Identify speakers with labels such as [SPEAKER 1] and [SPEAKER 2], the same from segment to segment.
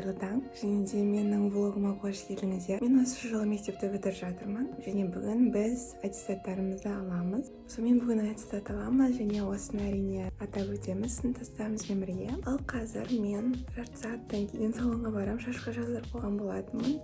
[SPEAKER 1] қайырлы таң. Және де менің влогыма қош келдіңіздер. Мен осы жылы мектепті бітіріп жатырмын. Және бүгін біз аттестаттарымызды аламыз. Сонымен бүгін аттестат аламыз және осыны әрине атап өтеміз сыныптастарымызбен бірге. Ал қазір мен жарты сағаттан кейін салонға барам, шашқа жаздырып қойған болатынмын.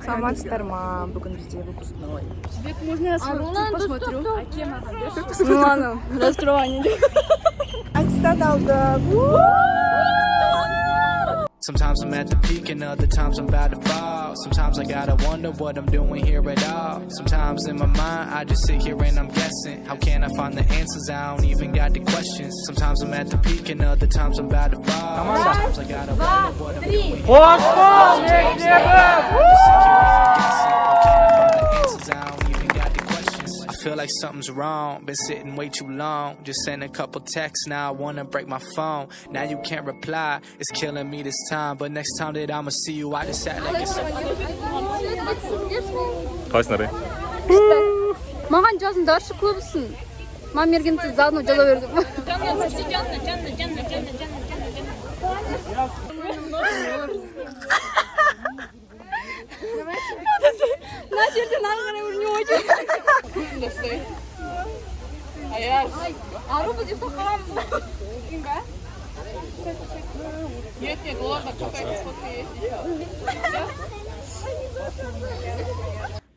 [SPEAKER 2] Саламатсыздар ма? Бүгін бізде выпускной.
[SPEAKER 3] Тебе можно я свой посмотрю?
[SPEAKER 2] А кем она?
[SPEAKER 3] Ну ладно, раскрывание.
[SPEAKER 1] Аттестат алдық.
[SPEAKER 4] Sometimes I'm at the peak and other times I'm about to fall. Sometimes I gotta wonder what I'm doing here at all. Sometimes in my mind I just sit here and I'm guessing. How can I find the answers? I don't even got the questions. Sometimes I'm at the peak and other times I'm about to fall. Sometimes I gotta wonder what I'm doing here at all. Sometimes in my mind I just sit here and I'm guessing. How can I find the answers? I don't even got the questions. I feel like something's wrong. Been sitting way too long. Just sent a couple texts. Now I wanna break my phone. Now you can't reply. It's killing me this time. But next time that I'ma see you, I just act like it's a
[SPEAKER 5] Қайсыңдар?
[SPEAKER 3] Маған жазыңдаршы көбісін. Мама мергенті заодно жаза бердім. На жерден ары қарай не ойды? Ару біз ұйықтап қаламыз.
[SPEAKER 6] Нет, олар да çok фотка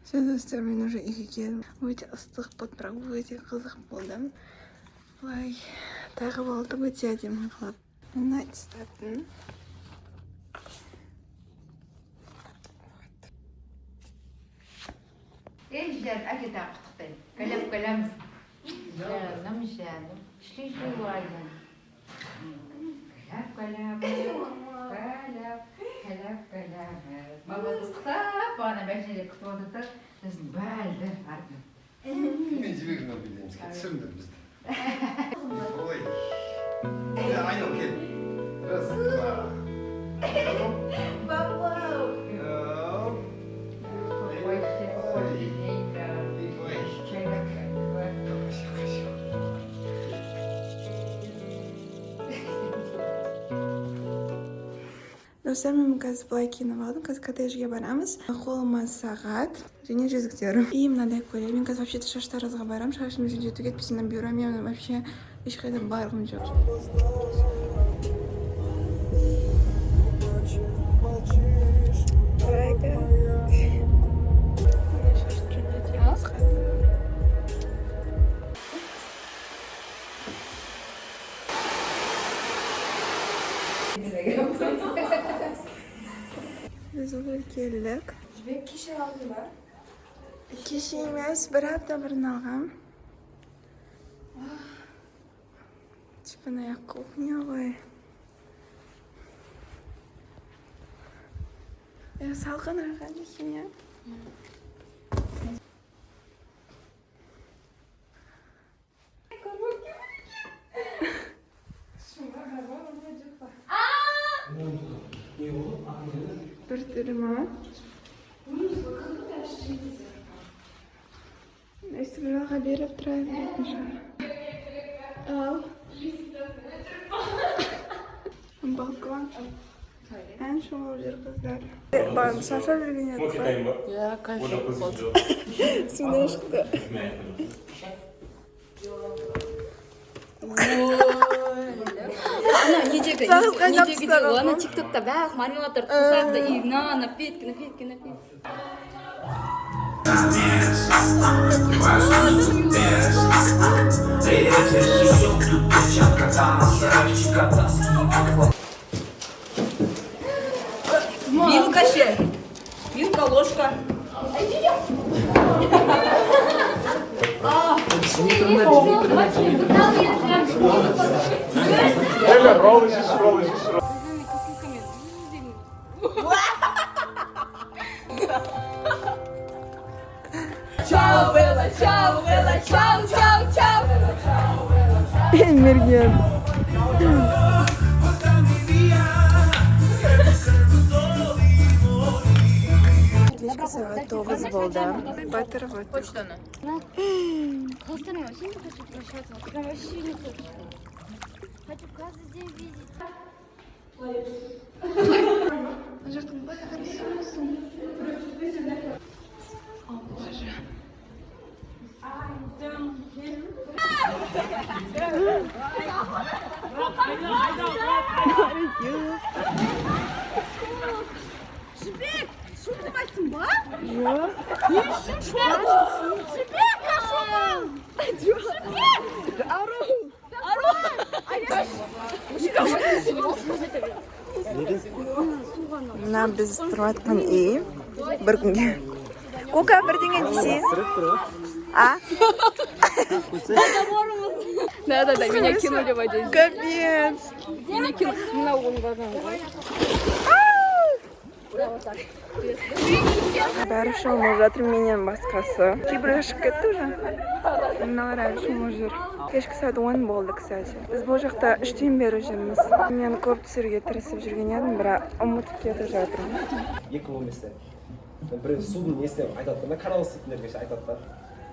[SPEAKER 1] Все, достар, мен уже үйге келдім. Өте ыстық болды, бірақ өте қызық болды. Былай тағып алдым, өте әдемі қылып. Мына аттестаттың.
[SPEAKER 7] Ejder, әке тақытықтай. Кәлеп-кәлеміз. Жаным, жаным. Шлей-шлей уайдан. Кәлеп-кәлеп. Бабасыздап, бана бәшнеде күтіп отырды. Сіздің бәлді артын.
[SPEAKER 8] Мен жібегін өбедеміз кет, сүріндір бізді. Ой. Айнал, кел. Раз, два.
[SPEAKER 7] Баба!
[SPEAKER 1] Достар, мен қазір былай киініп алдым. Қазір коттеджге барамыз. Қолыма сағат және жүзіктерім. И мынадай көйлек. Мен қазір вообще шаштаразға барам. Шашымды жүдету кетпесін бюро. Мен вообще ешқайда барғым жоқ. Biz уже келдік.
[SPEAKER 2] Жібек кеше алдың ба?
[SPEAKER 1] Кеше емес, бір апта бұрын алғам. Типа кухня ғой. Салқын арқан екен, я? Bir durma. Neyse bir ağa berip turayım. Al. Balkon. En şu olacak kızlar. Ben şaşa virgin yaptım.
[SPEAKER 2] Ya, кайф болды.
[SPEAKER 1] Сюда çıktı.
[SPEAKER 3] Ана недегі ана тиктокта бәрі мармелаттар қысады и на петки.
[SPEAKER 2] Вилка ще. Вилка, ложка.
[SPEAKER 3] Чао, Белла, чао, чао.
[SPEAKER 1] Mergen. болды. Батыр.
[SPEAKER 6] Почтаны.
[SPEAKER 3] Классная машина, хочу прощаться. Прям вообще не хочу. Хочу каждый день видеть.
[SPEAKER 1] Мына біз тұрып жатқан үй бір күнге. Кока бірдеңе десе. А?
[SPEAKER 3] Да, меня кинули в одежде.
[SPEAKER 1] Капец.
[SPEAKER 3] Меня кинули на угол глаза.
[SPEAKER 1] Бәрі шомылып жатыр менен басқасы. Кейбір шығып кетті уже. Мыналар әлі шомылып жүр. Кешкі сағат 10 болды, кстати. Біз бұл жақта 3-тен бері жүрміз. Мен көп түсіруге тырысып жүрген едім, бірақ ұмытып кетіп жатырмын.
[SPEAKER 5] екі болмесе бір судың несіне айтады да канал істейтіндерге ше айтады да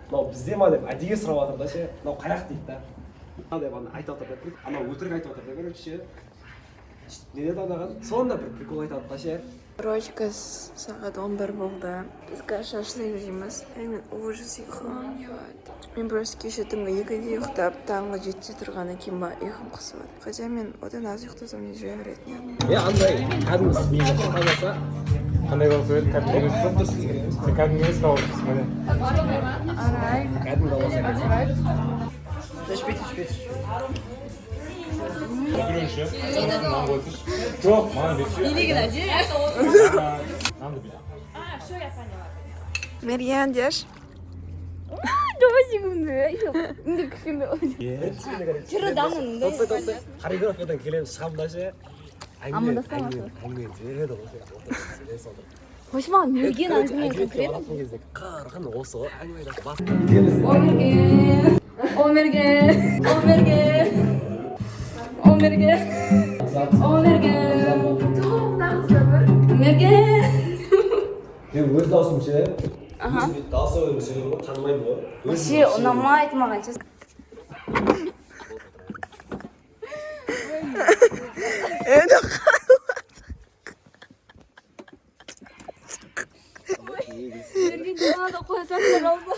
[SPEAKER 5] мынау бізде ма деп әдейі сұрап жатыр да ше мынау қаяқ дейді да деп ана айтып жатыр да анау өтірік айтып жатыр да короче ше не деді анаған сонда бір прикол айтады да ше.
[SPEAKER 1] Короче, сағат 11 болды. Біз қазір шашлык жейміз. Мен ужас ұйқым келеді. Мен просто кеше түнгі 2-де ұйықтап, таңғы 7-де тұрғаннан кейін ба ұйқым қысып отыр. Хотя мен одан аз ұйықтасам не жүре беретін едім.
[SPEAKER 5] Андай кәдімгі істемей қалмаса
[SPEAKER 9] қандай болса еді кәдімгі көп тұрсыз кереміз. Кәдімгі емес қалып міне.
[SPEAKER 5] кәдімгі болса ішпейді.
[SPEAKER 9] Жүріңізші. Нан қойсыш. Жоқ, маған берші.
[SPEAKER 2] Илигин әже.
[SPEAKER 9] Нанды бер.
[SPEAKER 2] Все, я поняла.
[SPEAKER 1] Мерген деш.
[SPEAKER 3] 근데 그게 들어 나는
[SPEAKER 5] толстой хореографиядан келемін шығамын да ше
[SPEAKER 3] Аманда саласың.
[SPEAKER 5] әңгіме жүреді ғой
[SPEAKER 3] 거시만 밀긴 아니면 그래도
[SPEAKER 5] алатын кезде қырғын осы ғой әңгіме бас мен өз даусым ше өзім дауысы ойым сөйлеймін ғой танымаймын ғой
[SPEAKER 3] вообще ұнамайды маған честно. Mergen bana da koysan ne oldu?